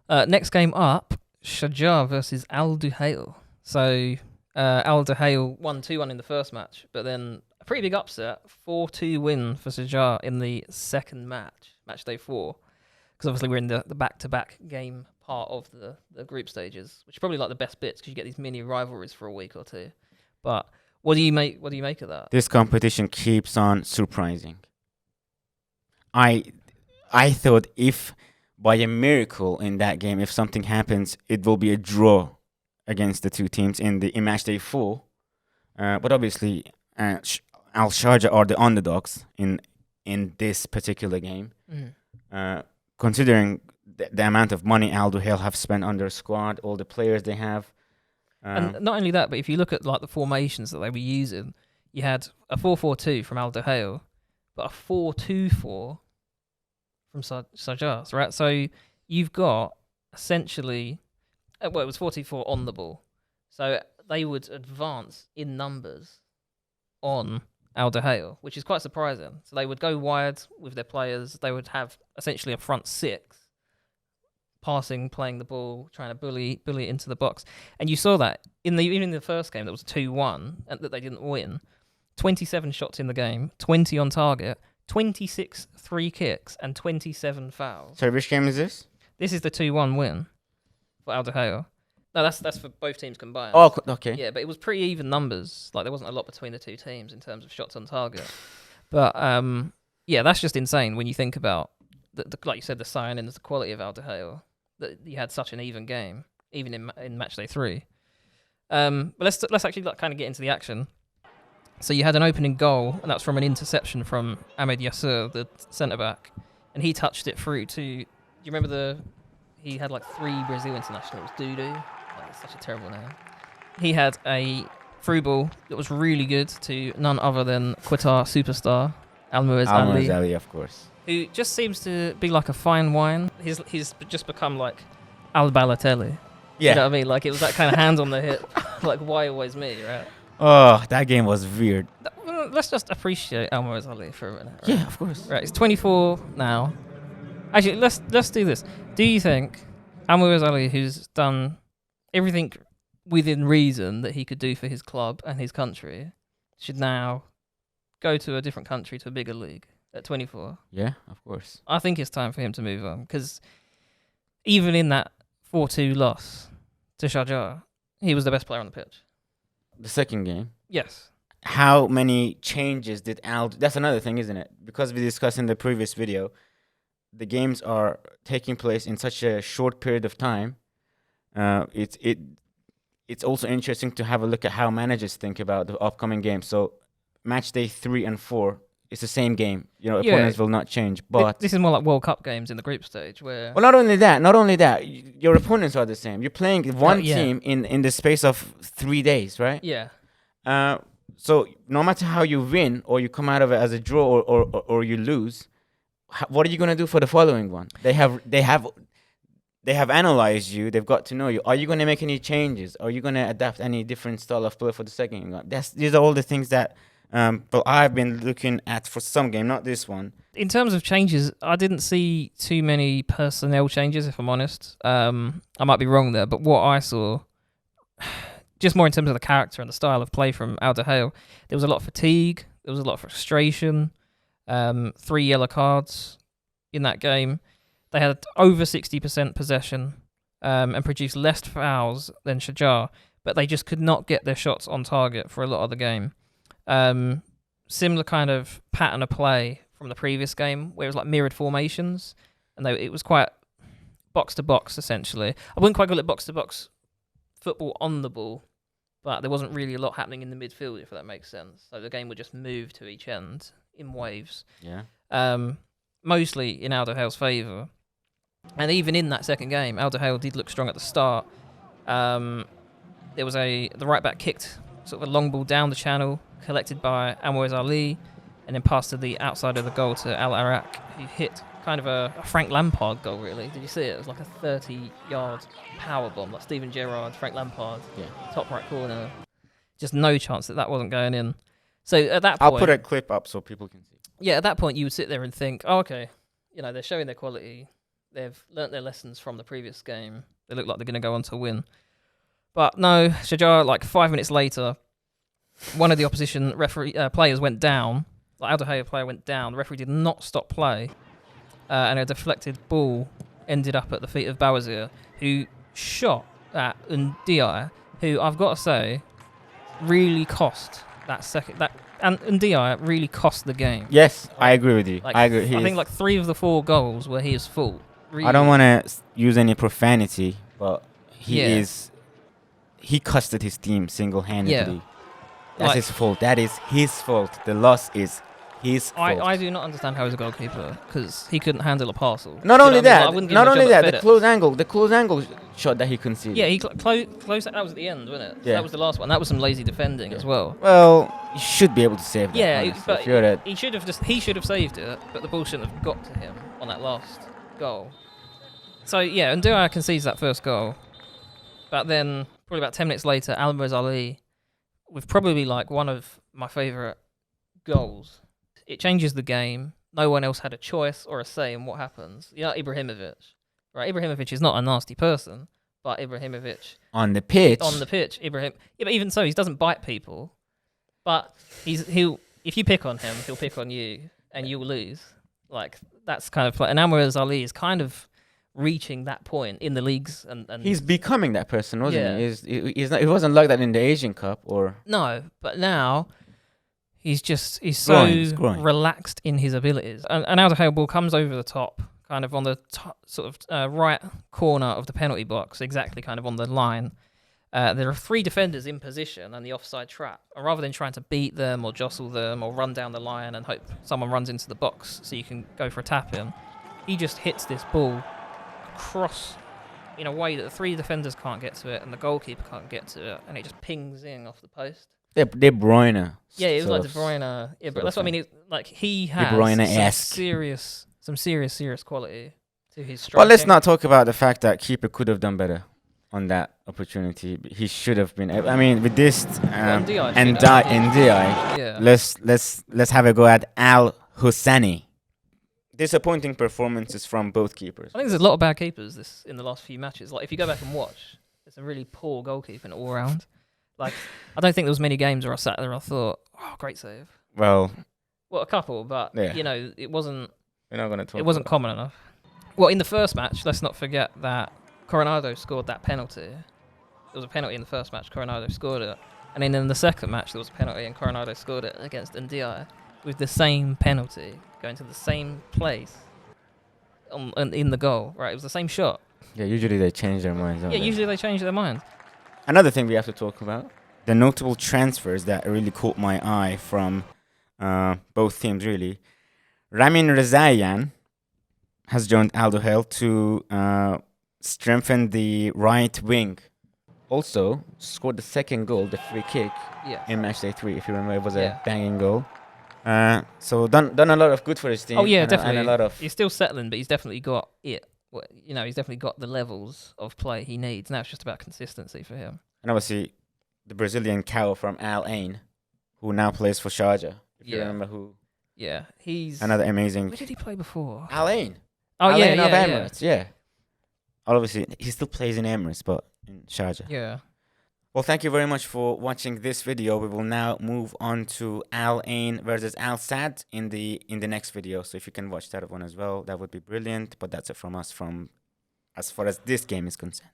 Next game up, Sharjah versus Al Duhail. So Al Duhail won 2-1 in the first match, but then a pretty big upset, 4-2 win for Sharjah in the second match day 4. Because obviously we're in the back-to-back game part of the group stages, which is probably like the best bits because you get these mini rivalries for a week or two. But what do you make of that? This competition keeps on surprising. I thought if by a miracle in that game, if something happens, it will be a draw against the two teams in match day 4. But obviously, Al Sharjah are the underdogs in this particular game. Considering the amount of money Al Duhail have spent on their squad, all the players they have. And not only that, but if you look at like the formations that they were using, you had a 4-4-2 from Al Duhail, but a 4-2-4 from Sharjah, right? So you've got essentially, it was 4-2-4 on the ball. So they would advance in numbers on Al Duhail, which is quite surprising. So they would go wide with their players. They would have essentially a front 6, passing, playing the ball, trying to bully it into the box. And you saw that even in the first game that was 2-1 and that they didn't win. 27 shots in the game, 20 on target, 26 free kicks, and 27 fouls. So which game is this? This is the 2-1 win for Al Duhail. No, that's for both teams combined. Oh, okay. Yeah, but it was pretty even numbers. Like there wasn't a lot between the two teams in terms of shots on target. But yeah, that's just insane when you think about like you said, the signings, the quality of Al Duhail. That you had such an even game, even in match day 3. But let's actually kind of get into the action. So you had an opening goal, and that's from an interception from Ahmed Yasser, the centre back, and he touched it through to. Do you remember he had like 3 Brazil internationals, Dudu. Like, it's such a terrible name. He had a through ball that was really good to none other than Qatar superstar Almoez Ali. Almoez Ali, of course. Who just seems to be like a fine wine. He's just become like Al Balotelli. Yeah. You know what I mean? Like it was that kind of hands on the hip. Like why always me, right? Oh, that game was weird. Let's just appreciate Almoez Ali for a minute. Right? Yeah, of course. Right, he's 24 now. Actually, let's do this. Do you think Almoez Ali, who's done everything within reason that he could do for his club and his country, should now go to a different country, to a bigger league at 24? Yeah, of course. I think it's time for him to move on because even in that 4-2 loss to Sharjah, he was the best player on the pitch. The second game. Yes. How many changes did Al... That's another thing, isn't it? Because we discussed in the previous video, the games are taking place in such a short period of time. It's also interesting to have a look at how managers think about the upcoming games. So match day 3 and 4, it's the same game. You know, opponents will not change. But this is more like World Cup games in the group stage where... Well, not only that, your opponents are the same. You're playing one team in the space of 3 days, right? Yeah. So no matter how you win or you come out of it as a draw or you lose, what are you going to do for the following one? They have analyzed you. They've got to know you. Are you going to make any changes? Are you going to adapt any different style of play for the second game? These are all the things that I've been looking at for some game, not this one. In terms of changes, I didn't see too many personnel changes, if I'm honest. I might be wrong there, but what I saw, just more in terms of the character and the style of play from Al Duhail, there was a lot of fatigue, there was a lot of frustration, 3 yellow cards in that game. They had over 60% possession and produced less fouls than Sharjah, but they just could not get their shots on target for a lot of the game. Similar kind of pattern of play from the previous game, where it was like mirrored formations, and it was quite box to box essentially. I wouldn't quite call it box to box football on the ball, but there wasn't really a lot happening in the midfield, if that makes sense. So the game would just move to each end in waves. Yeah. Mostly in Al Duhail's favour, and even in that second game, Al Duhail did look strong at the start. There was the right back kicked sort of a long ball down the channel, collected by Almoez Ali, and then passed to the outside of the goal to Al Arak, who hit kind of a Frank Lampard goal, really. Did you see it? It was like a 30-yard power bomb, like Steven Gerrard, Frank Lampard, top right corner. Just no chance that wasn't going in. So at that point... I'll put a clip up so people can see. Yeah, at that point you would sit there and think, oh, okay, they're showing their quality. they've learnt their lessons from the previous game. They look like they're going to go on to win. But no, Sharjah, like 5 minutes later, one of the opposition players went down. Like Al Duhail player went down. The referee did not stop play. And a deflected ball ended up at the feet of Bawazir, who shot at Ndiaye, who I've got to say really cost that second. And Ndiaye really cost the game. Yes, I agree with you. Like, I agree. I think like 3 of the 4 goals were his fault. Really. I don't want to use any profanity, but he costed his team single-handedly. Yeah. That's his fault. That is his fault. The loss is his fault. I do not understand how he's a goalkeeper, because he couldn't handle a parcel. Not only that, the the close angle shot that he conceded. Yeah, he closed. That was at the end, wasn't it? So Yeah. that was the last one. That was some lazy defending as well. Well, you should be able to save that. Yeah, honestly, but if you're a- he should have saved it, but the ball shouldn't have got to him on that last goal. So yeah, and Duhail concedes that first goal, but then probably about 10 minutes later, Alvarez Ali, with probably like one of my favourite goals. It changes the game. No one else had a choice or a say in what happens. You know, Ibrahimovic, right? Ibrahimovic is not a nasty person, but Ibrahimovic on the pitch. but even so, he doesn't bite people. But he'll if you pick on him, he'll pick on you, and you'll lose. Like that's kind of play. And Alvarez Ali is kind of reaching that point in the leagues, and He's becoming that person, wasn't Yeah. he? He wasn't like that in the Asian Cup, or no, but now he's He's growing. relaxed in his abilities. And Al Duhail ball comes over the top, kind of on the sort of right corner of the penalty box, exactly kind of on the line. There are 3 defenders in position and the offside trap. And rather than trying to beat them or jostle them or run down the line and hope someone runs into the box so you can go for a tap in, he just hits this ball across in a way that the 3 defenders can't get to it and the goalkeeper can't get to it, and it just pings in off the post. De Bruyne. Yeah, it was sort like De of- Bruyne. Yeah, but sort that's of what I mean. Like he has Bruyne-esque. some serious quality to his striking. But let's not talk about the fact that keeper could have done better on that opportunity. He should have been. I mean, with this Ndiaye and should have. Ndiaye, Yeah. let's have a go at Al Husseini. Disappointing performances from both keepers. I think there's a lot of bad keepers in the last few matches. Like if you go back and watch, it's a really poor goalkeeping all round. Like I don't think there was many games where I sat there and I thought, oh, great save. Well, A couple, but Yeah. you know, it wasn't we're not going to talk. it wasn't common enough. Well, in the first match, let's not forget that Coronado scored that penalty. There was a penalty in the first match. Coronado scored it, and then in the second match there was a penalty, and Coronado scored it against Ndiaye with the same penalty going to the same place in the goal. Right, it was the same shot. Yeah, usually they change their minds. don't Yeah, they? usually they change their mind. Another thing we have to talk about, the notable transfers that really caught my eye from both teams, really. Ramin Rezaian has joined Al Duhail to strengthen the right wing. Also, scored the second goal, the free kick, Yeah. in match day 3, if you remember. It was Yeah. a banging goal. So done a lot of good for his team. Oh yeah, and definitely. And a lot of He's still settling, but he's definitely got it. You know, he's definitely got the levels of play he needs. Now it's just about consistency for him. And obviously, the Brazilian cow from Al Ain, who now plays for Sharjah. If you Yeah. remember who. Yeah, he's. Another amazing. Where did he play before? Al Ain. Oh Al yeah, Ain of yeah, Emirates, yeah. Obviously, he still plays in Emirates, but in Sharjah. yeah. Well, thank you very much for watching this video. We will now move on to Al Ain versus Al Sadd in the next video. So if you can watch that one as well, that would be brilliant. But that's it from us as far as this game is concerned.